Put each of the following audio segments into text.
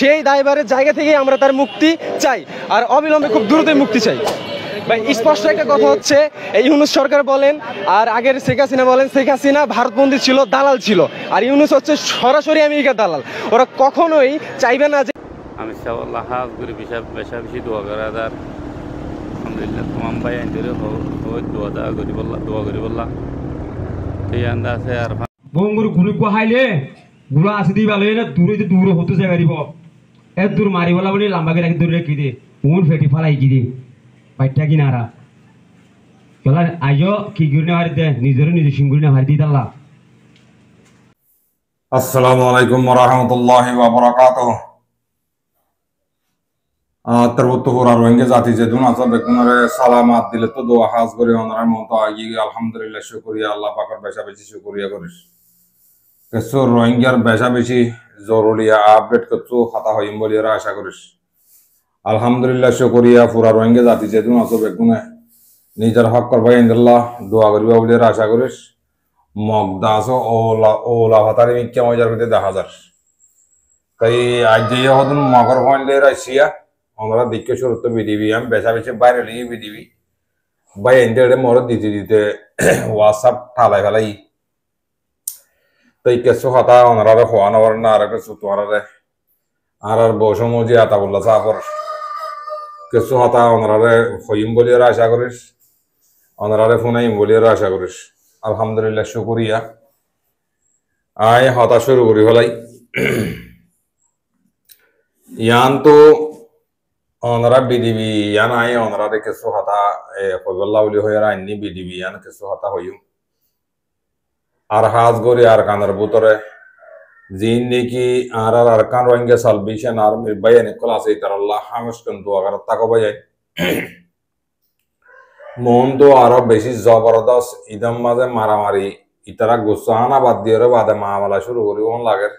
সেই দায়ভারের জায়গা থেকে আমরা তার মুক্তি চাই, আর অবিলম্বে খুব দ্রুতই মুক্তি চাই। ভাই স্পষ্ট একটা কথা হচ্ছে, এই ইউনূস সরকার বলেন আর আগের শেখ হাসিনা বলেন, শেখ হাসিনা ভারতবন্দী ছিল, দালাল ছিল, আর ইউনূস হচ্ছে সরাসরি আমেরিকার দালাল। ওরা কখনোই চাইবে না যে আমি সাল্লাহ হাজ করে বেশা বেশি দোয়া করা যার আলহামদুলিল্লাহ তোমাম ভাই আইন ধরে দোয়া করি বললাম সেই আন্দা আছে। আর বঙ্গুর ঘুরে হাইলে গুলো আসি দিই ভালো না, দূরে হতে জায়গা দিব এত দূর মারি বলা বলি লাম্বাকে রাখি দূরে কি দে কোন ফেটি ফালাই কি দে বাইটা কিনারা চলা আজও কি গুড়ি হারি দে নিজে সিঙ্গুরি না হারি দিই আল্লাহ। আসসালামু আলাইকুম ওয়া রাহমাতুল্লাহি ওয়া বারাকাতুহু। তরবতুপুর আর রোহিঙ্গা জাতি যে দুন আছে বেকুনরে সালামাত দিলে তো দোয়া হাজ করে ওনার মত আগি আলহামদুলিল্লাহ শুকরিয়া আল্লাহ পাকের বেশা বেশি শুকরিয়া করিস কিছু রোহিঙ্গার বেশা বেশি জরুরি আপডেট কিছু খাতা হইম বলি আশা করিস। আলহামদুলিল্লাহ শুকরিয়া পুরা রোহিঙ্গা জাতি যে দুন আছে বেকুনে নিজের হক করবা ইনশাআল্লাহ দোয়া করিবা বলি আশা করিস। মগদাস ওলা ভাতারি মিক্কা মজার ভিতরে দেখা যার তাই আজ যে হদুন মগর পয়েন্টে রাশিয়া আমরা দেখে শুরু তো বিডিবি আমি বেশা বেশি বাইরে নিয়ে বিডিবি ভাই এনতে মর দিতে হোয়াটসঅ্যাপ ঠালাই ফেলাই তাই কিছু কথা ওনারা হওয়ানো না আর কিছু তোমারে আর বৌসমজি আতাবুল্লাহ সাহর কিছু কথা ওনারা হইম বলি আশা করিস, ওনারা ফোনাইম বলি আশা করিস। আলহামদুলিল্লাহ শুকরিয়া। আয় হতা শুরু করি ফেলাই ইয়ান তো ওনারা বিডিবি ইয়ান আয় ওনারা কিছু হতা হইবল্লা বলি হয়ে আইনি বিডিবি ইয়ান কিছু হতা হইম আর হাজ গরি আর কানের ভিতরে জিন নাকি আর কান রোহিঙ্গা সালভেশন আর্মির বাইয়ানি ক্লাস এই তারাল্লাহ হামস্কন দোয়া করার তাকো বাজায় মন তো আরো বেশি জবরদস্ত ইদম মাঝে মারামারি ইতারা গোসাহানা বাদ দিয়ে বাদে মামলা শুরু করি ওন লাগের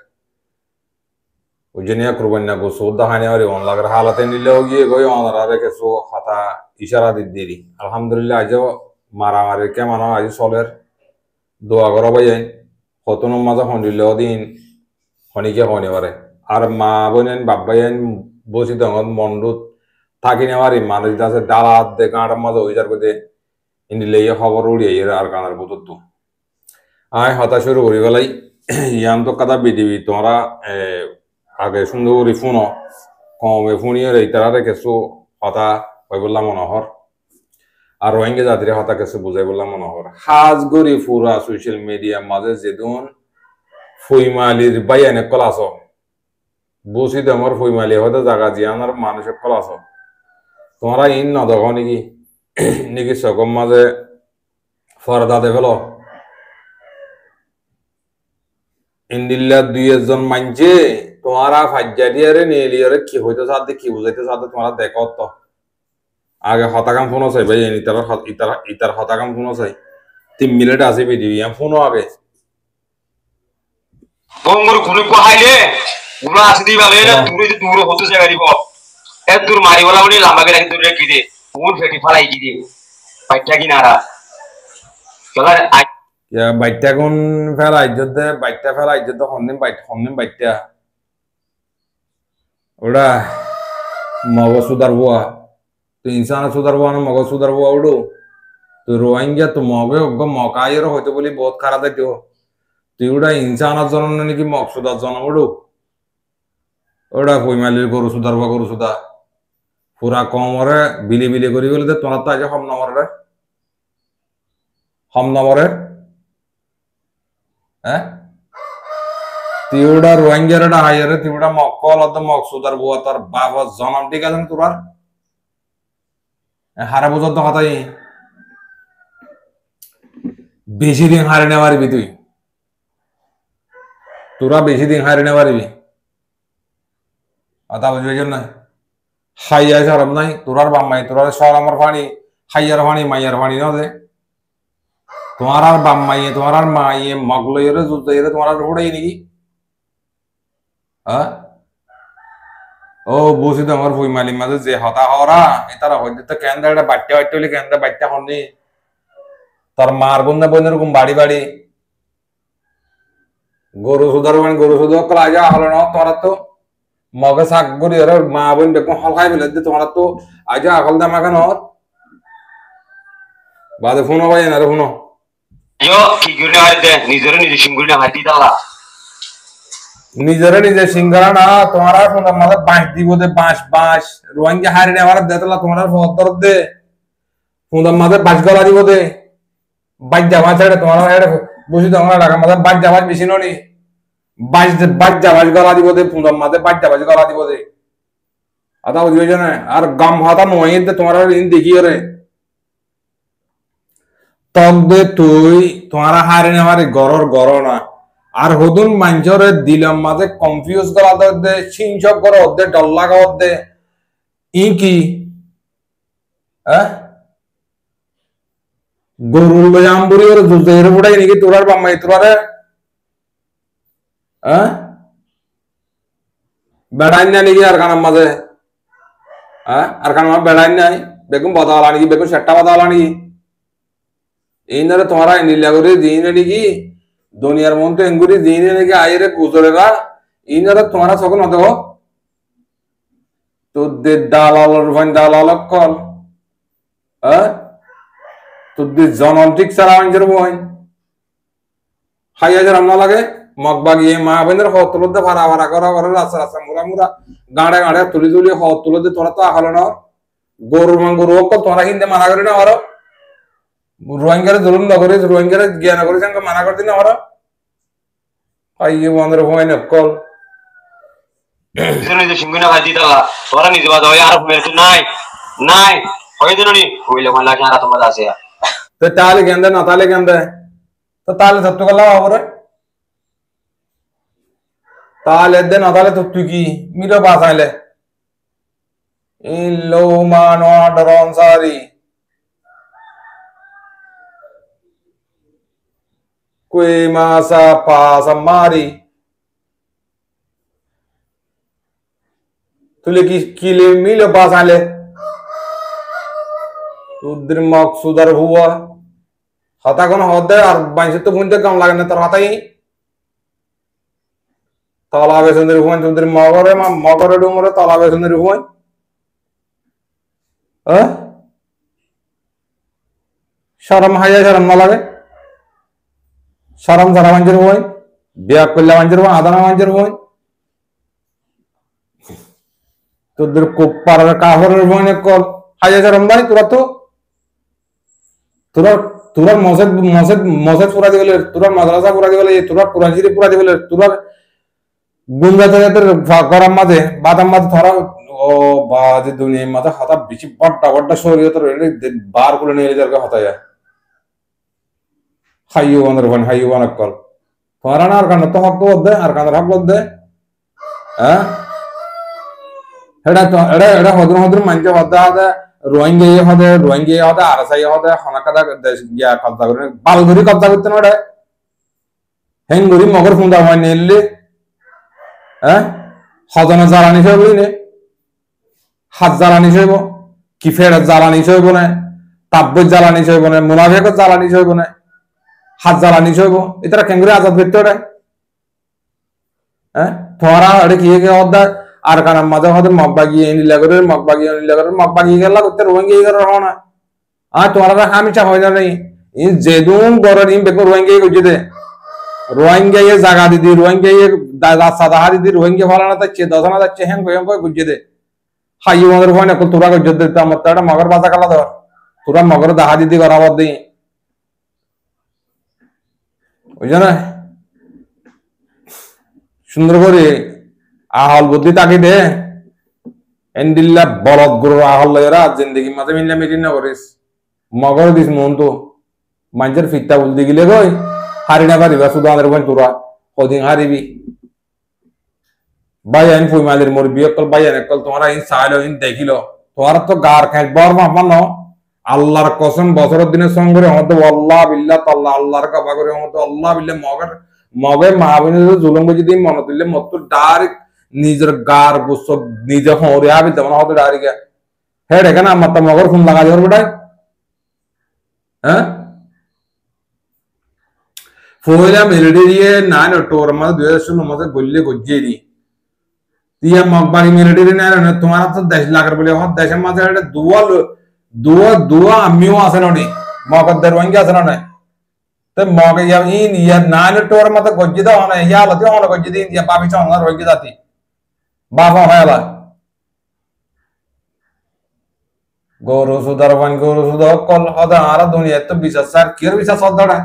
উজনিয়া কুরবান্না গোসো দাহানি আর ওন লাগের হালাতে নিলেও গিয়ে গই ওনারা কিছু হাতা ইশারা দিদি। আলহামদুলিল্লাহ আজ মারামারি কেমন আজ চলের দোয়া করা বাজায় কতনো মাঝে হন্ডিলেও দিন হনিকে হনি পারে আর মা বোনেন বাব্বাইন বসি দঙত মন্ডুত থাকি নেওয়ারি মানুষ আছে ডালাত দে কাঁটার মাঝে ওই যার কোথায় ইন্ডিলে খবর উড়িয়ে আর কানার বোতর তো আয় হতা শুরু করি গেলাই ইয়ান তো কথা বিডিবি তোমরা আগে সুন্দর করি ফোন কমে ফোনিয়ে রে তারা কিছু হতা হয়ে বললাম মনোহর আর রোহিঙ্গা জাতির হতা কিছু বুঝাই বললাম মনোহর হাজ গরি পুরা সোশ্যাল মিডিয়ার মাঝে যেদিন ফুইমালির বাইয়ানে কলাস বসি দেমর ফুইমালি হয়তো জায়গা জিয়ানোর মানুষের কলাস তোমরা ইন নদক নাকি নাকি সকম মাঝে ফরদাতে ফেল ইন্দিল্লা দুই একজন মানছে তোমারা ফাজ্জারিয়ারে নেলিয়ারে কি হইতে সাথে কি বুঝাইতে সাথে তোমরা দেখো তো আগে হতাকাম ফোন চাই ভাই ইতার হতাকাম ফোন চাই 3 মিনিট আছে পৃথিবী ফোনও আগে বঙ্গুর ঘুরে হাইলে গুলো আসি দিই ভালো না, দূরে হতে জায়গা দিব এত দূর মারি বলা বলি লাম্বাকে রাখি দূরে কি দে কোন ফেটি ফালাই কি দে বাইটা কিনারা চলা বাইটা কোন ফেলা ইজ্জত দে বাইটা ফেলা ইজ্জত হন্দিন বাইটা ওটা মগ সুদার বুয়া তো ইনসান সুদার বুয়া না মগ সুদার বুয়া উড়ো তো রোহিঙ্গা তো মগে মকাইয়ের হয়তো বলি বহুত খারাপ দেখো তুই ওটা ইনসানের জন্ম নাকি মগ সুদার জন্ম উড়ো ওটা কইমালির গরু সুদার বা গরু সুদা পুরা কমরে বিলি বিলি করি বলে তোমার তো আগে হম নম্বরের হ্যাঁ তিউডা রোহিঙ্গার হাইয়ারে তিউডা মক্কল মক সুদার বুয়া তোর বাবা জনম ঠিক আছে না তোর হারা বোঝার তো কথাই বেশি দিন হারে নেওয়া পারবি তুই তোরা বেশি দিন হারে নেওয়া পারবি কথা বুঝবি না হাইয়া সরম নাই তোরার বাম্মাই তোরার সরমর ফানি হাইয়ার ফানি মাইয়ার ফানি না দে তোমার আর বাম্মাইয়ে তোমার আর মাইয়ে মগলইরে জুতাইরে তোমার আর উড়াই নাকি হ্যাঁ ও বসি তো আমার বই মালিক মাঝে যে হতা হরা তারা হইতে তো কেন্দ্র একটা বাচ্চা হইলে কেন্দ্র বাচ্চা হননি তোর মার বন্ধা বোন এরকম বাড়ি বাড়ি গরু সুদার গরু সুদার আজ হলো না তোরা তো মগে শাক করি আর মা বোন বেকম হল খাই ফেলে তোমার তো আজ আকল দামা কেন বাদে ফোন ভাই না রে ফোন yo কি করে আর দে নিজে সিঙ্গুরি না হাতি দালা নিজেরা নিজে সিঙ্গারা না তোমার ফোন আমাদের বাঁশ দিব দে বাঁশ বাঁশ রোহিঙ্গা হারি না আমার দেতলা তোমার ফদর দে ফোন আমাদের বাঁশ গলা দিব দে বাঁশ জামা ছেড়ে তোমার বুঝি তোমার টাকা আমাদের বাঁশ জামা বেশি ননি বাঁশ জামা গলা দিব দে ফোন আমাদের বাঁশ জামা গলা দিব দে আদা বুঝবে না আর গাম হাতা নয় তোমার দেখি রে তক দে তুই তোমার হারে আমার গরর গর না আর হদুন মাঞ্জরে দিলাম মাঝে কনফিউজ করা দে সিংসক করে দে ডল্লা কর দে ই কি গরুর জাম্বুরি ওর জুজের ফুটাই নাকি তোরার বাম্মাই তোরারে বেড়াই না নাকি আর কানার মাঝে আর কানার বেড়াই নাই বেগুন বাদাওয়ালা নাকি বেগুন সেট্টা বাদাওয়ালা নাকি এই নারে তোমারা নীলা করে দিই নাকি দুনিয়ার মধ্যে এঙ্গুরি দিই নাকি আইরে গুজরেরা এই নারে তোমারা সকল হতে হো তোদের দালালর ভাই দালাল কল তোদের জনন্ত্রিক সারা অঞ্চল বই হাই হাজার রান্না লাগে মগবাগিয়ে মা বোনের হত তুলতে ভাড়া ভাড়া করা করে রাস্তা রাস্তা মুরা মুরা গাড়ে গাড়ে তুলি তুলি হত তুলতে তোরা তো আহলো না গরু অকল তোরা কিনতে মানা করি না আরো রোহিঙ্গারে জুলুম নগরে রোহিঙ্গারে জ্ঞান করে সঙ্গে মানা করতে না ওরা আইয়ে বন্ধের হয় না কল নিজে সিঙ্গুরি হাতি দালা তোরা নিজে বাদ হয় আর মেরে নাই নাই হয় দিন নি কইলে মালা সারা তোমার আছে তো তালে গেন্দে না তালে গেন্দে তো তালে সত্য গলা বাবরে তালে দে না তালে তো তুই কি মিরো বাসাইলে ইল্লো মানো ডরন সারি কই মাসা পাসা মারি তুলে কি কিলে মিলো বাসাইলে তুদের মকসুদার হুয়া হতা কোন হদে আর বাইশে তো বুনতে কম লাগে না তোর হতাই তলা বেসনের হুয়ান তোদের মগরে ডুমরে তলা বেসনের হুয়ান শরম হাইয়া শরম না লাগে শরম যারা মাঞ্জের হুয়ান বিয়া করলে মাঞ্জের হুয়ান আদানা মাঞ্জের হুয়ান তোদের কোপার কাহরের হুয়ান কল হাইয়া শরম ভাই তোরা তো তোরা মসজিদ পুরা দিবলে তোরা মাদ্রাসা পুরা দিবলে তোরা কোরআন শরীফ পুরা দিবলে তোরা গুন্দাতের গরম মাঝে বাদাম মাঝে ধরা ও বাজে দুনিয়ার মাঝে হাতা বেশি বড্ডা বড্ডা শরীয়তের বার করে নিয়ে যার হতায় হাইও বানর ভান হাইও বানক কল তোমার না আর কান তো হক দে আর কান হক দে এটা হদ্র মানতে হদা রোহিঙ্গা হদে আরসাই হদে হনাকাদা গিয়া কবজা করে বালগুড়ি কবজা করতে না হেঙ্গুড়ি মগর ফুন্দা হয় নিলে হজনে জ্বালানি সইব নে হাত জ্বালানি সইব কি ফেরত জ্বালানি সইব না তাব্য জ্বালানি সইব না মুনাফেকত জ্বালানি সইব না হাত জ্বালানি সইব এটা কেঙ্গুরি আজাদ করতে ওটা তোরা এটা কি হদা আর কানার মাঝে হদে মগবাগিয়ে মগবাগিয়ে গেলা করতে রোহিঙ্গা করে রহ না আর তোরা হামিচা হয় না নেই যেদুম গরর ইম বেকর রোহিঙ্গা করছে দে রোহিঙ্গা জায়গা দিদি রোহিঙ্গা রাস্তা দাহা দিদি রোহিঙ্গা ফলানা যাচ্ছে দশনা যাচ্ছে হ্যাং গুজে দে হাই মগর হয় না তোরা গুজে দে আমার তো একটা মগর বাজা কালা ধর তোরা মগর দাহা দিদি করাবার দিই বুঝছো না সুন্দর করে আহল বুদ্ধি তাকে দে এন্ডিল্লা বলদ গুরু আহল লয়রা জিন্দগি মাঝে মিল্লা মিটিং না করিস মগর দিস মন তো মানুষের ফিটটা বলতে গেলে গই হারি না পারিবা শুধু আমাদের বোন তোরা কদিন হারিবি বাইয়ান ফুইমালের মোর বিয়কল বাইয়ান একল তোমরা ইন চাইলো ইন দেখিল তোমার তো গার খাই বর মাফান আল্লাহর কসম বছরের দিনের সঙ্গে আমাদের আল্লাহ বিল্লাহ তাল্লাহ আল্লাহর কাবা করে আমাদের আল্লাহ বিল্লাহ মগে মাহবিনের জুলুম যদি মনে দিলে মত ডাইরেক্ট নিজের গার বুঝ নিজে হরে আবি তেমন হতে ডাইরেক্ট হ্যাঁ এখানে আমার তো মগর ফোন লাগা যাবে বেটাই ফোইলা মেলেডি দিয়ে 9 অক্টোবর মাসে 2016 মাসে গল্লে গজ্জে দি তিয়া মগবাড়ি মিলিটারি না তোমার তো 10 লাখের বলে হর দেশের মাঝে একটা দুয়া আমিও আছে ননি মগদের রোহিঙ্গা আছে না তো মগ ইন ইয়ার নাইলে টোর মত গজ্জি দাও না ইয়া লতি অন গজ্জি দিন দিয়া বাবি চাও না রোহিঙ্গা জাতি বাবা হয়লা গরু সুদার কল হদা আর দুনিয়া তো বিশ্বাস স্যার কি বিশ্বাস সদড়া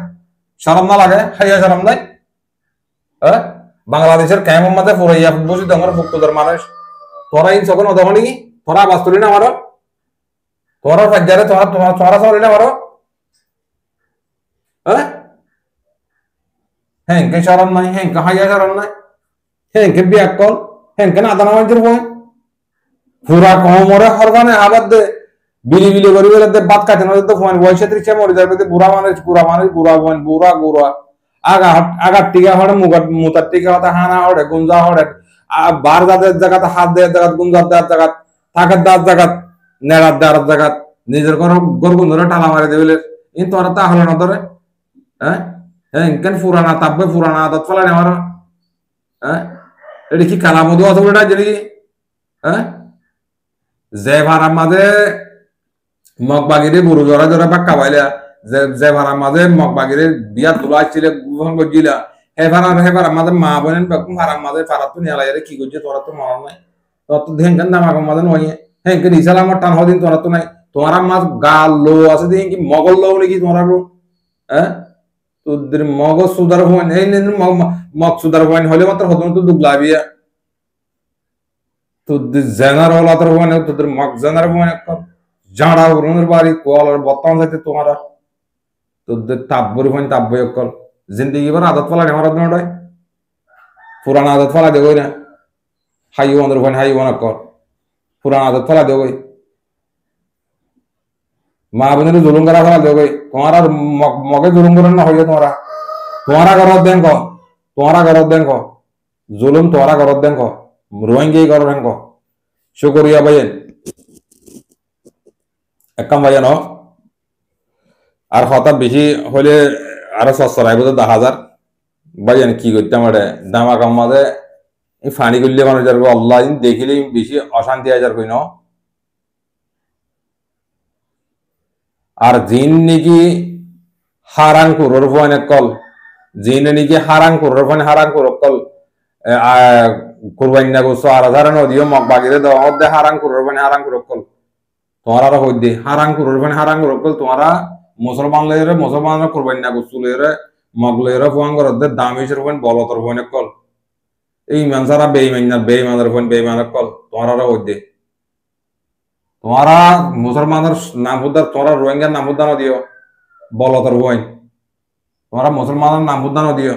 শরম না লাগে হাইয়া শরম নাই হ্যাঁ বাংলাদেশের কেমন মাঝে ফুরাইয়া বসে তোমার ভক্তদের মানুষ তোরা ইন সকল অদমনি কি তোরা বাস্তলি না আমারো তোরা ফাজ্জারে তোরা তোরা তোরা সরি না আমারো হ্যাঁ হ্যাঁ কে শরম নাই হ্যাঁ কে হাইয়া শরম নাই হ্যাঁ কে বিয়াক কল হ্যাঁ কে না দানা মাঝের বই পুরা কমরে হরগানে আবার দে বিলি বিলি করি বলে দে বাত কাটে না তো ফোন বয়সে ত্রিশে মরে যাবে বুড়া মানুষ বুড়া আগার টিকা হড়ে মুতার টিকা হতে হানা হড়ে গুঞ্জা হড়ে বার যাদের জায়গাতে হাত দেওয়ার জায়গা গুঞ্জার দেওয়ার জায়গা থাকার দেওয়ার জায়গা নেড়ার দেওয়ার জায়গা নিজের গরগুন ধরে টালা মারি দেবে কিন্তু ওরা তা হলো না ধরে হ্যাঁ হ্যাঁ কেন পুরানা তাপবে পুরানা আদত ফেলে আমার হ্যাঁ এটা কি কালা মধু আছে বলে জানি কি হ্যাঁ যে ভাড়ার মাঝে মগবাগিরে বুড়ো জরা জরা বাক্কা পাইলা যে ভাড়ার মাঝে মগবাগিরে বিয়া তোলা আসছিল গজিলা হে ভাড়ার মাঝে মা বোনেন বেকুম ভাড়ার মাঝে ফারাত তো নিয়ে লাগে কি করছে তোরা তো মরণ নাই তোর তো হেঙ্কেন দামাগের মাঝে নয় হেঙ্কেন ইসাল আমার টান হদিন তোরা তো নাই তোমার মাছ গাল লো আছে দেখি কি মগল লো নাকি তোমার হ্যাঁ তোদের মগজ সুদার ভয় এই মগ সুদার ভয় হলে মাত্র হতো তো দুগলাবিয়া তোদের জেনার হলা তোর ভয় তোদের মগ জেনার ভয় জাড়া উড়নের বাড়ি কলার বর্তমান যাইতে তোমারা তোদের তাব্বর ভয় তাব্বই কল জিন্দগি বার আদত ফলা নেওয়ার নয় পুরান আদত ফলা দেবই না হাই ওয়ানের ভয় হাই ওয়ান কল পুরান আদত ফলা দেবই মা বোনের জুলুম করা ফেলা দেবে তোমার আর মগে জুলুম করেন না হইয়া তোমারা ঘরত দেন ক জুলুম তোমারা ঘরত দেন ক রোহিঙ্গি ঘর দেন ক শুকরিয়া ভাইয়েন একদম ভাইয়া ন আর হঠাৎ বেশি হলে আরো সস্তা বোধ 10,000 ভাইয়ান কি করতাম এটা দামা কাম মাঝে ফানি করলে মানুষ যাবে আল্লাহ দেখিলে বেশি অশান্তি আজার কই ন আর জিন নাকি হারাং কুরোর ফোন কল জিন নাকি হারাং কুরোর ফোন হারাং কুরোর কল কুরবানি না গোসো আর হাজার নদীও মগ বাগিরে দেওয়া দে হারাং কুরোর ফোন হারাং কুরোর কল তোমার আর হই দে হারাং কুরোর ফোন হারাং কুরোর কল তোমারা মুসলমান লইরে মুসলমান কুরবানি না গোসো লইরে মগ লইরে ফোন করত দে দামিশের ফোন বলতর ফোন কল এই মানসারা বেঈমানের ফোন বেঈমানের কল তোমার আর হই দে তোমারা মুসলমানের নাম উদ্ধার তোমরা রোহিঙ্গার নাম উদ্ধার দিও বলতর বই তোমরা মুসলমানের নাম উদ্ধার দিও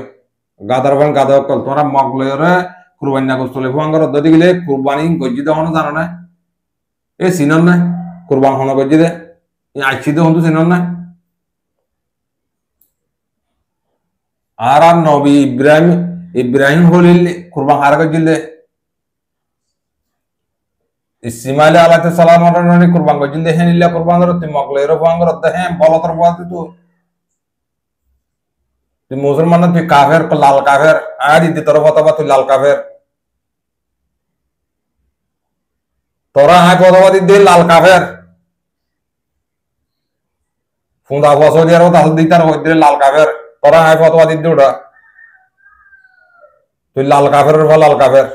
গাদার বন গাদা কল তোমরা মগলরে কুরবানি না করতে ফুয়াঙ্গর দদি গেলে কুরবানি গজ্জি দেওয়ানো জানো না এ সিনন না কুরবান হন গজ্জি দে আইছি দে হন্তু সিনন না আর নবী ইব্রাহিম হলিল কুরবান হার গজ্জিলে ইসমাইল আলাইহিস সালাম রনি কুরবান গজিল দেখেন ইল্লা কুরবান রতে মগলের ফুয়াঙ্গর দেখেন বলতর বাদ তুই মুসলমান তুই কাফের লাল কাফের আর ইদি তোর ফতবা তুই লাল কাফের তোরা হাই ফতবা দি লাল কাফের ফুন্দা বসো দিয়ার কথা দিতার হইতে লাল কাফের তোরা হাই ফতবা দি ওটা তুই লাল কাফের লাল কাফের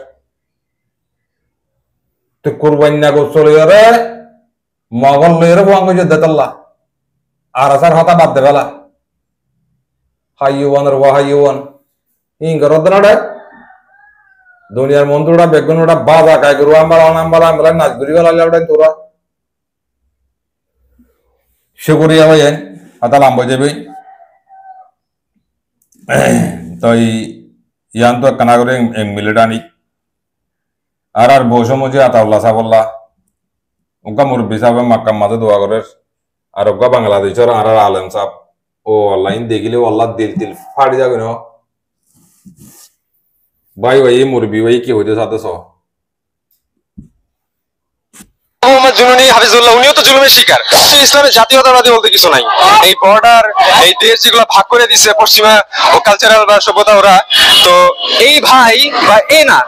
তুই কুরবানি না গোসল লইরে মগল লইরে ফুয়াঙ্গ দেতাল্লা আর আসার হতা বাদ দে বেলা হাইওয়ান র হাইওয়ান ইংরদনাড়ে দুনিয়ার মন্ত্রটা বেগুনটা বাজা কাই গরু আমরা নাচ ঘুরি গেল তোরা শুকরিয়া ভাইয়েন হাতা লাম্বা যাবে তাই ইয়ান তো কানা করে মিলিটানি আর বৌসমজি আতাউল্লাহ সাবল্লাহ উনকা মুরব্বী সাহেব মাক্কা মাঝে দোয়া করে আর উনকা বাংলাদেশের আর আলেম সাহেব ও অনলাইন দেখিলে আল্লাহ দিল ফাড়ি যাবে না ভাই মুরব্বী ভাই কি হইতে সাথে মোহাম্মদ জুলুনি হাফিজুল্লাহ উনিও তো জুলুমের শিকার। ইসলামের জাতীয়তাবাদী বলতে কিছু নাই। এই বর্ডার এই দেশ যেগুলো ভাগ করে দিচ্ছে পশ্চিমা ও কালচারাল বা সভ্যতা ওরা তো এই ভাই বা এই না,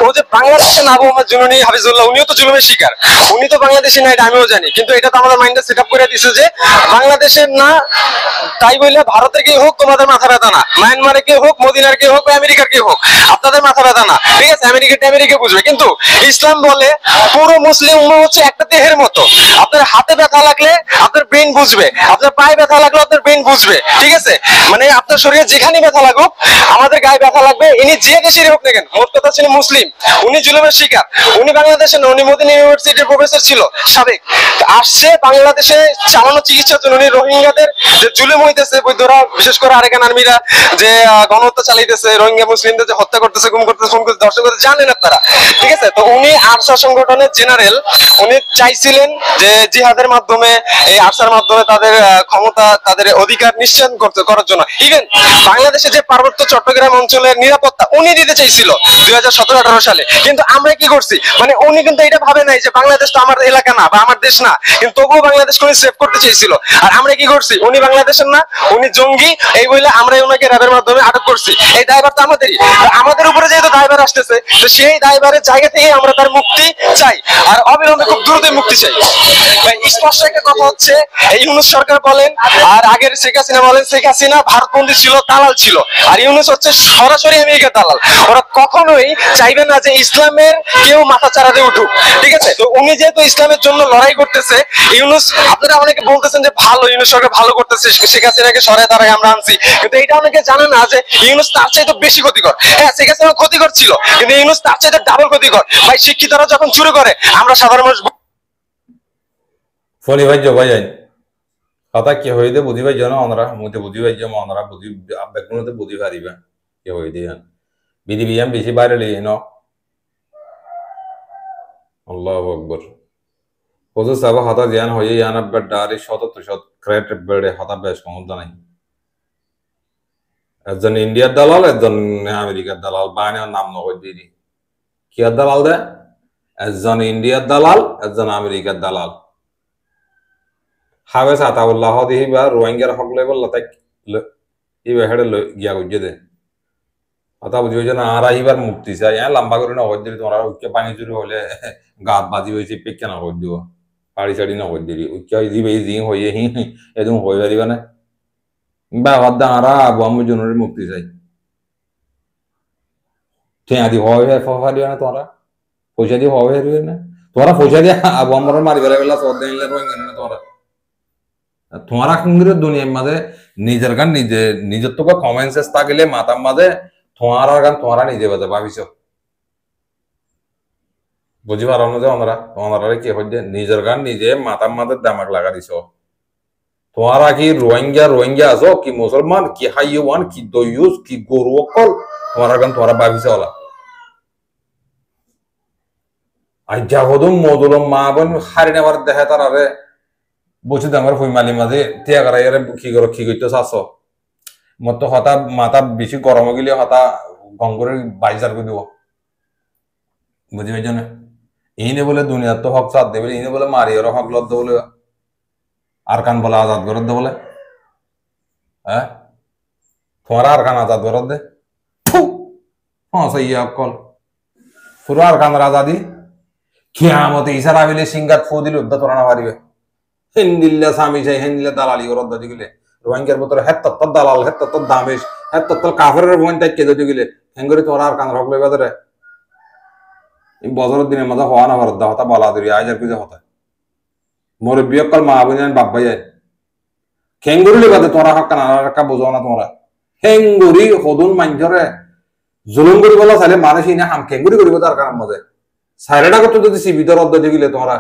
ও যে বাংলাদেশে না, আবু মোহাম্মদ জুনুনি হাফিজুল্লাহ, উনিও তো জুলুমের শিকার। উনি তো বাংলাদেশে না, এটা আমিও জানি, কিন্তু এটা তো আমাদের মাইন্ডে সেট আপ করে দিছে যে বাংলাদেশের না, তাই বলে ভারতের কে হোক তোমাদের মাথা ব্যথা না, মায়ানমারে কে হোক, মদিনার কে হোক, বা আমেরিকার কে হোক, আপনাদের মাথা ব্যথা না, ঠিক আছে? আমেরিকা বুঝবে, কিন্তু ইসলাম বলে পুরো মুসলিম উম্মাহ হচ্ছে একটা দেহের মতো। আপনার হাতে ব্যথা লাগলে আপনার ব্রেন বুঝবে, আপনার পায়ে ব্যথা লাগলে আপনার ব্রেন বুঝবে, ঠিক আছে? মানে আপনার শরীরে যেখানে ব্যথা লাগুক, আমাদের গায়ে ব্যথা লাগবে, ইনি যে দেশেরই হোক না কেন। মোট কথা ছিল মুসলিম, উনি জুলুমের শিকার। উনি বাংলাদেশে না, উনি মদিনা ইউনিভার্সিটির প্রফেসর ছিল সাবেক, আসছে বাংলাদেশে চালানো চিকিৎসার জন্য। উনি রোহিঙ্গাদের যে জুলুম হইতেছে, বৈধরা বিশেষ করে আরেকান আর্মিরা যে গণহত্যা চালাইতেছে, রোহিঙ্গা মুসলিমদের যে হত্যা করতেছে, গুম করতেছে, ফোন করতেছে, দর্শক জানেন আপনারা, ঠিক আছে? তো উনি আরসা সংগঠনের জেনারেল, উনি চাইছিলেন যে জিহাদের মাধ্যমে, এই আরসার মাধ্যমে তাদের ক্ষমতা, তাদের অধিকার নিশ্চিত করার জন্য। ইভেন বাংলাদেশে যে পার্বত্য চট্টগ্রাম অঞ্চলের নিরাপত্তা উনি দিতে চাইছিল 2017-18 সালে। কিন্তু আমরা কি করছি, মানে উনি কিন্তু এটা ভাবে নাই যে বাংলাদেশ তো আমার এলাকা না বা আমার দেশ না, কিন্তু তবুও বাংলাদেশকে উনি সেভ করতে চাইছিল। আর আমরা কি করছি, উনি বাংলাদেশের না, উনি জঙ্গি, এই বলে আমরা ওনাকে র্যাবের মাধ্যমে আটক করছি। এই দায়ভার তো আমাদেরই। আমাদের উপরে যেহেতু দায়ভার আসতেছে, তো সেই দায়ভারের জায়গা থেকে আমরা তার মুক্তি চাই, আর অবিলম্বে খুব দ্রুত মুক্তি চাই। ভাই স্পষ্ট একটা কথা হচ্ছে, এই ইউনূস সরকার বলেন আর আগের শেখ হাসিনা বলেন, শেখ হাসিনা ভারতবন্দী ছিল, দালাল ছিল, আর ইউনূস হচ্ছে সরাসরি আমেরিকার দালাল। ওরা কখনোই চাইবে না যে ইসলামের কেউ মাথা চারা দিয়ে উঠুক, ঠিক আছে? তো উনি যেহেতু ইসলামের জন্য লড়াই করতেছে, ইউনূস, আপনারা অনেকে বলতেছেন যে ভালো, ইউনূস সরকার ভালো করতেছে, শেখ হাসিনাকে সরায় তারাই আমরা আনছি, কিন্তু এটা অনেকে জানে না যে ইউনূস তার চাইতে বেশি ক্ষতিকর। হ্যাঁ, শেখ হাসিনা ক্ষতিকর ছিল, কিন্তু ইউনূস তার চাইতে ডাবল ক্ষতিকর। ভাই শিক্ষিতরা যখন শুরু করে, আমরা সাধারণ মানুষ ফলি ভাই জবাই যাই কথা কি হইতে বুঝি ভাই জানো, আমরা মুতে বুঝি ভাই যাবো, আমরা বুঝি বেগুনতে বুঝি পারিবা কি হইতে বিধি বিয়াম বেশি বাইরে লিয়ে ন। আল্লাহু আকবার। হুজুর সাহেব হাতা জ্ঞান হয়ে ইয়ান আব্বার ডারি শত তুশত ক্রেট বেড়ে হাতা বেশ ক্ষমতা নাই। একজন ইন্ডিয়ার দালাল, একজন আমেরিকার দালাল, বাইনের নাম নগদ দিদি কিয়ার দালাল দে, একজন ইন্ডিয়ার দালাল, একজন আমেরিকার দালাল। হাবেস আতাউল্লাহ দিহি বা রোহিঙ্গার হক লই বললা তাই ইবে হেডে গিয়া গুজে দে কথা বুঝি হয়েছে না। আর আহিবার মুক্তি চাই, হ্যাঁ লম্বা করে না হয়ে দিলি তোমরা উচ্চ পানি চুরি হলে গাত বাজি হয়েছে পেকে না করে দিব, পাড়ি চাড়ি না করে দিলি উচ্চ দিবে জি হয়ে হি এদম হয়ে পারিবা না বা হদ্দা আরা আবু আমার জনের মুক্তি চাই। ঠিক আদি হয় পারিবা না তোমরা, পয়সা দিয়ে হওয়া হারিবে না তোমরা, পয়সা দিয়ে আবু আমার মারিবার বেলা সদ দিলে রোহিঙ্গা না তোমরা। তোমারা কিন্তু দুনিয়ার মাঝে নিজের গান নিজে নিজের তো কমেন্ট সেন্স থাকলে মাতার মাঝে তোমার গান তোমরা নিজে বাজে ভাবিস বুঝি পারো না যে ওনারা কি হচ্ছে নিজের গান নিজে মাতার মাঝে দামাক লাগা দিছ। তোমারা কি রোহিঙ্গা আছো, কি মুসলমান, কি হাইওয়ান, কি দইয়ুস, কি গরু অকল, তোমার গান তোমরা ভাবিস ওলা আজ্ঞা হদুম মদুলম মা বোন হারি নেবার দেখে তারারে বসে আমার ফইমালি মাঝে তিয়া করা কি করো কি করতে চাচ্ছ মত হতা মাথা বেশি গরম গেলে হতা গঙ্গরের বাইজার করে দিব বুঝি পাইছ না। ইনে বলে দুনিয়ার তো হক সাথ দেবে, ইনে বলে মারিয়ারও হক লদ বলে, আর কান বলে আজাদ করত বলে, হ্যাঁ তোমার আর কান আজাদ করত দে হ্যাঁ ইয়া কল পুরো আর কানের আজাদি কিয়ামতে ইসারা বিলে সিঙ্গাত ফু দিলে উদ্ধ তোরা না পারিবে। হিন্দিল্লা স্বামী চাই হিন্দিল্লা দালালি করত যদি গেলে রোহিঙ্গার ভিতরে হেত্তর দালাল হেত্তর দামেশ হেত্তর কাফের বোন তাই যদি গেলে হেঙ্গরি তোরা আর কানের হক লইবা ধরে বছরের দিনের মাঝে হওয়া না ভারত হতা বলা ধরি আজ আর কিছু হতা মুরব্বী অকল মা বোন বাব্বা যায় খেঙ্গুরি লিবাদে তোরা হক কানা বোঝো না তোমরা হেঙ্গুরি সদুন মাঞ্জরে জুলুম করি বলা চাইলে মানুষ ইনে হাম খেঙ্গুরি করিব তার কারণ মাঝে সাইরেডা করতে যদি সিবিধর অর্ধ গেলে তোমরা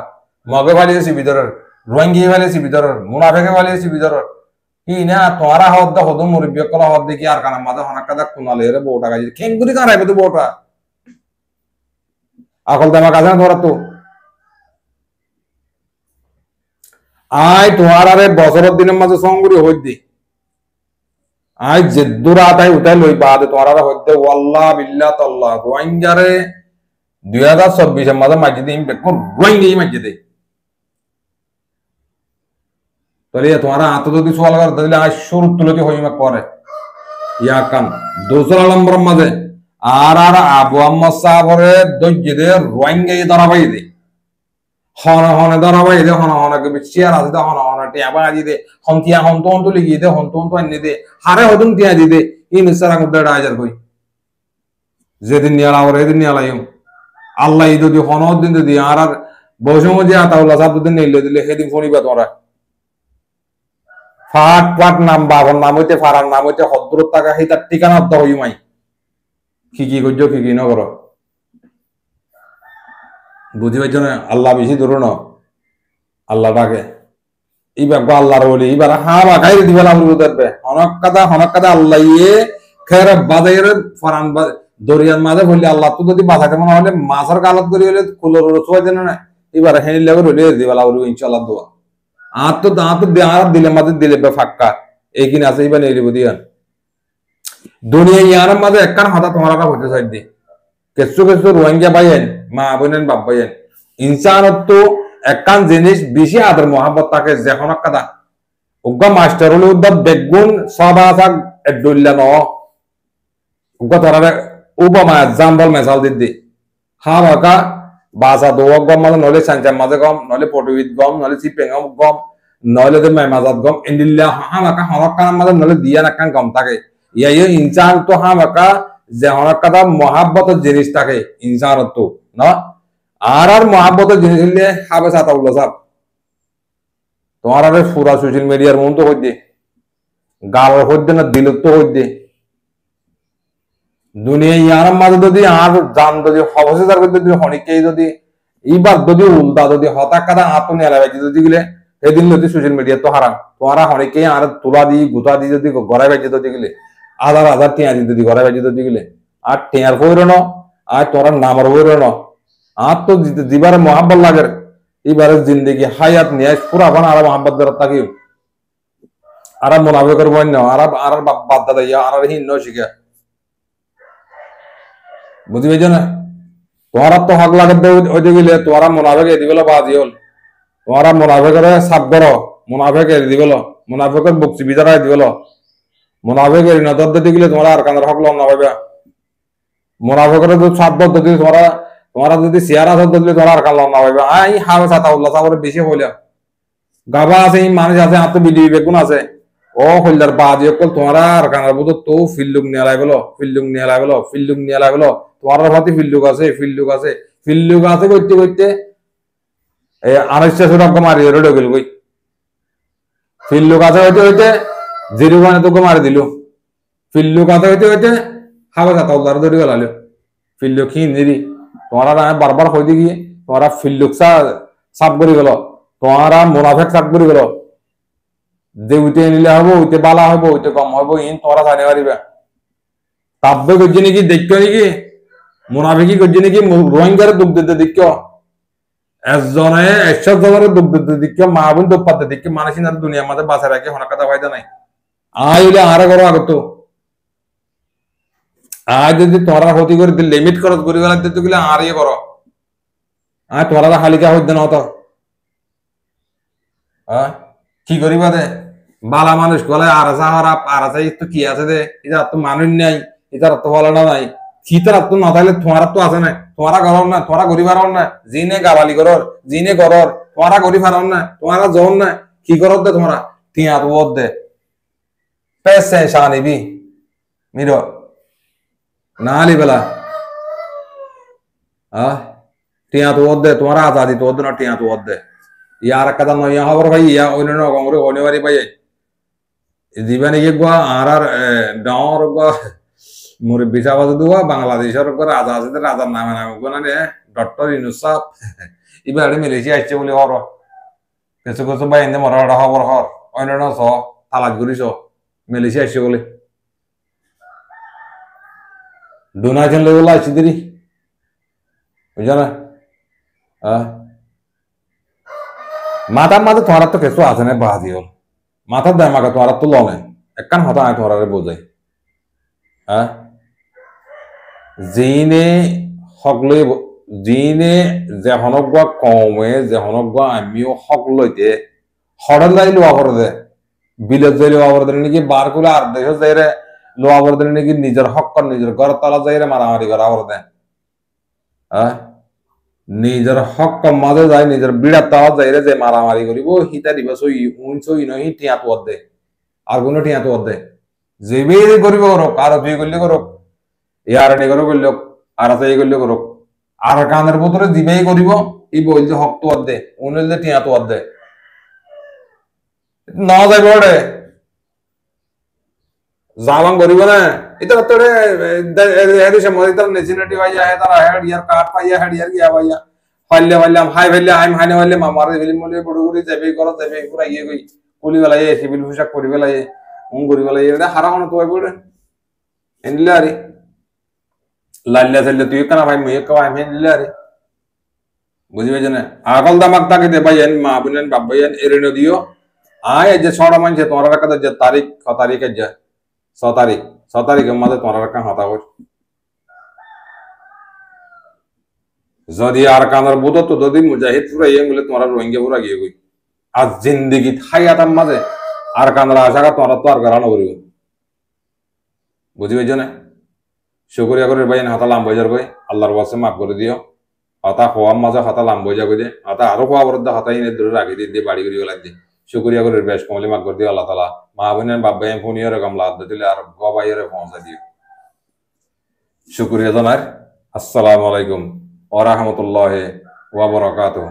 মগে ফালিয়ে সিবিধরের রোহিঙ্গি ফালিয়ে সিবিধরের মুনাফেকে ফালিয়ে সিবিধরের ই না তোমরা হদ্দা সদুন মুরব্বী অকল হদ দেখি আর কানা মাঝে হনাক্কা দা কুনালে রে বউটা গাইছে খেঙ্গুরি কারাইবে তো বউটা আকল দামা কাছে না তোরা তো আয় তোমার আরে বছরের দিনের মাঝে সঙ্গুরি হইদি আয় জেদ্দুরা তাই উঠাই লই বাদে তোমার আরে হইতে ওয়াল্লাহ বিল্লাহ তাল্লাহ রোহিঙ্গারে 2024 মাঝে মাঝে দিন বেকুন রোহিঙ্গি মাঝে দেই তাহলে তোমার আত যদি সওয়াল করতে দিলে আজ শুরু তুলতে হইমা করে ইয়াকান দোসরা নম্বর মাঝে আর আবু আম্মদ সাহাবরে দজ্জে রোহিঙ্গা ধরাবাই দে হন হনে ধরাবাই দে হন হনকে চেয়ার আছে দে হন হন টিয়া বাজি দে হন টিয়া হন তো লিগি দে হন তো আনি দে হারে হদুন টিয়া দি দে ইন সারা গুদা হাজার কই যেদিন নিয়ালা ওর এদিন নিয়ালাইম আল্লাহ যদি হনদ দিন যদি আর বৈষম্য যে আতাউল্লাহ সাহেব দিন নিলে দিলে সেদিন ফোনিবা তোমরা ফাট পাট নাম বাবার নাম হইতে ফারার নাম হইতে 70 টাকা সেই তার ঠিকানা দ হইমাই কি করছো কি ন করো বুঝি পাইছ না আল্লাহ বেশি ধরো না আল্লাহ ডাকে এইবার আল্লাহর বলি এবার হা বা গাই দিবে দেখবে হনক কাদা আল্লাহ ইয়ে খের বাজাইয়ের ফরান দরিয়ার মাঝে বললে আল্লাহ তো যদি বাঁচাতে মনে হলে মাছের কালত করি হলে কুলোর রসুয়া দেন না এবার হেন লেগে হলে দিবে লাউরি ইনশাল্লাহ দোয়া আর তো দিলে মাঝে দিলে ফাক্কা এই কিনা আছে এবার নেই দিয়ান দুনিয়া ইয়ার মাঝে একখান হতা তোমার হতে চাই দি কিছু রোহিঙ্গা পাইয়েন মা বোনেন বাপ পাইয়েন ইনসানত তো একখান জিনিস বেশি আদর মোহাম্মত তাকে যখন কাদা উগ্র মাস্টার হলে উদ্যোগ বেগুন সব আসা ডুল্লা ন উগ্র ধরারে উপমা জাম্বল মেসাল দিদি হা বাকা বাসা দোয়া গম মানে নলে সাঞ্চার মাঝে গম নলে পটুইত গম নলে চিপেঙ্গম গম নলে তো মাজাত গম ইন্দিল্লা হা বাকা হনক কান মাঝে নলে দিয়া নাকান গম থাকে ইয়ে ইনসান তো হা বাকা যে হনক কাদা মহাব্বতের জিনিস থাকে ইনসানত তো না আর মহাব্বতের জিনিস হইলে হাবে সাতাউল্লাহ সাহেব তোমার আরে পুরা সোশ্যাল মিডিয়ার মন তো হইতে গাল হইতে না দিল তো হইতে দুনিয়া ইয়ার মাঝে যদি আর জান যদি অবশেষার যদি অনেকেই যদি এইবার যদি উল্টা যদি হতাক কাদা হাত নিয়ে লাগাইছে যদি গেলে সেদিন যদি সোশ্যাল মিডিয়া তো হারাম তোমারা অনেকেই আর তোলা দি গুতা দি যদি গড়াই বাইছে যদি গেলে হাজার টিয়া দি যদি গড়াই বাইছে যদি গেলে আর টিয়ার বইর ন আর তোরা নামার বইর ন আর তো জীবার মহাব্বত লাগে এইবারে জিন্দগি হায়াত নিয়ে পুরা ভান আর মহাব্বত দ্বারা থাকি আর মোনাফিকের বই ন আর বাপ দাদা ইয়া আর হিন্ন শিখা বুঝি পাইছ না তোমার তো হক লাগে ওইতে গেলে তোমার মোনাফেক এদি বেলা বাজি হল তোমার মোনাফেকের সাপ করো মোনাফেক এদি দিবেল মোনাফেকের বক্সি বিচারা দিবেল মোনাফেক এরি নজর দিতে গেলে তোমার আর কানের হক লম না পাইবা মোনাফেকের যদি সাপ দিতে তোমারা যদি চেয়ার আসত দিলে তোমার আর কান লম না পাইবা আই হাবে সাতাউল্লাহ সাহেবের বেশি হইলা গাবা আছে মানুষ আছে আত্ম বিধি বেগুন আছে ও হইলার বাজি অকল তোমার আর কানের বুধ তো ফিল্ডুক নিয়ে লাগলো তোমার ভাতি ফিল্ডুক আছে করতে এই 250 টাকা মারি রোড গেল কই ফিল্ডুক আছে হইতে জিরোগানে তোকে মারি দিল ফিল্ডুক আছে হইতে হাবে সাতাউল্লাহ ধরে গেলালো ফিল্ডুক কি নিরি তোমার বারবার হইতে গিয়ে তোমার ফিল্ডুক সাপ করে গেল তোমার মুনাফেক সাপ করে গেল যে উইতে নিলে হবো উইতে বালা হবো উইতে কম হবো ইন তোমরা জানি পারিবা তাব্বে করছে নাকি দেখছো নাকি মুনাফিকি করছে নাকি রোহিঙ্গার দুঃখ দিতে দেখছো একজনে 100 জনের দুঃখ দিতে দেখছো মা বোন দুঃখ পাতে দেখছো মানুষ না দুনিয়ার মধ্যে বাঁচা রাখে হনা কথা ফায়দা নাই হইলে আরে করো আগত যদি তোমরা ক্ষতি করে লিমিট খরচ করে গেলে দিতে গেলে আর ইয়ে করো তোমরা হালিকা হইতে না তো কি করিবা দে বালা মানুষ গলে আরাসা তো কি আছে দে এটা তো মানুষ নাই এটা তো বলা নাই শীতের তো না থাকলে তোমার তো আছে না তোমারা গরম না তোমরা গরিব হারাম না জিনে গাবালি করর জিনে করর তোমরা গরিব হারাম না তোমরা জন না কি করর দে তোমরা টিয়া তো দে পেছে শানিবি মিরো নালি বেলা টিয়া তো দে তোমরা আজাদি তো না টিয়া তো দে ইয়ার কথা নয় খবর ভাই ইয়া অন্য কংগ্রেস অনিবার্য পাই জীবনে গোয়া আর ডাঙর মুরব্বী সাহেব দোয়া বাংলাদেশের রাজার নামে নামে ডক্টর ইউনুস সাহেব এবার মালয়েশিয়া আসছে বলে হর কিছু ভাই এনে মরা খবর হর অন্য চ তালাক করিস মালয়েশিয়া আসছে বলে ডোনেশন লেভেল আসছি দেরি বুঝছ না মাথার মাঝে তোমার তো কিছু আছে না বাহাদি হল মাথার দেয় মাকে তোমার তো লনে একখান হতা আয় তোমার বোঝাই জিনে সকলে জিনে যে হনক কমে যে হনক আমিও হক লইতে হরেন যাই লোয়া করে দে বিলেত যাই লোয়া করে দে নাকি বার করে আর দেশ যাই রে লোয়া বর্দে নাকি নিজের হক নিজের ঘর তলা যাইরে মারামারি করা বর্দে নিজের হক মাঝে যায় নিজের বিড়ার তলা যাইরে যে মারামারি করিব হিতা দিব সই উন সই নহি টিয়া তো দে আর কোনো টিয়া তো দে যে বেয়ে করিব করুক আর তুই করলে করুক ইয়ার নে করো করল আর তাই করলে করুক আর কানের ভিতরে দিবেই করিব ই বলছে হক তো দে উন হইলে টিয়া তো দে না যাইব রে জালাম করিব না এটা তোরে এর সময় তার নেশিনাটি ভাইয়া হে তার হেড ইয়ার কাট পাইয়া হেড ইয়ার গিয়া ভাইয়া ফাইলে ফাইলাম হাই ফাইলে আইম হাইনে ফাইলে মামার ফিল্ম বলে বড় করে যাবে করো যাবে পুরা ইয়ে কই কুলি বেলায় সিভিল পোশাক পরি বেলায় করি বেলায় এটা হারানো তো বলে এনলে আরে লাল্লা চাল্লা তুই কেন ভাই মুই কাও আমি এনলে আরে বুঝিবে জানে আগল দামাক তাকে দে ভাই মা বুনেন বাপ ভাই এরেনো দিও আয় যে ছড়া মানছে তোমার কাছে যে তারিখ ক তারিখে যা 6 তারিখের মধ্যে তোমার একটা হাতা কর যদি আর কানার বুধ তো যদি মুজাহিদ পুরা ইয়ে বলে তোমার রোহিঙ্গা পুরা গিয়ে গই আজ জিন্দগি থাইয়াতাম মাঝে আর কানার আশা করা তোমার তো আর গারানো করিব বুঝিবে জানে শুকরিয়া করে ভাই হাতা লাম বইজার কই আল্লাহর ওয়াসে মাফ করে দিও হাতা খোয়াম মাঝে হাতা লাম বইজা কই দে হাতা আরো খোয়া বরদ হাতা ইনে দূরে রাখি দিয়ে বাড়ি করি গলা দিয়ে শুকরিয়া করে বেশ কমলি মাফ করে দিও আল্লাহ তাআলা মা বোনেন বাপ ভাই ফোনিয়ে রকম লাভ দিলে আর বাবাইরে পৌঁছা দিও শুকরিয়া জানার আসসালামু আলাইকুম ওয়া রাহমাতুল্লাহি ওয়া বারাকাতুহু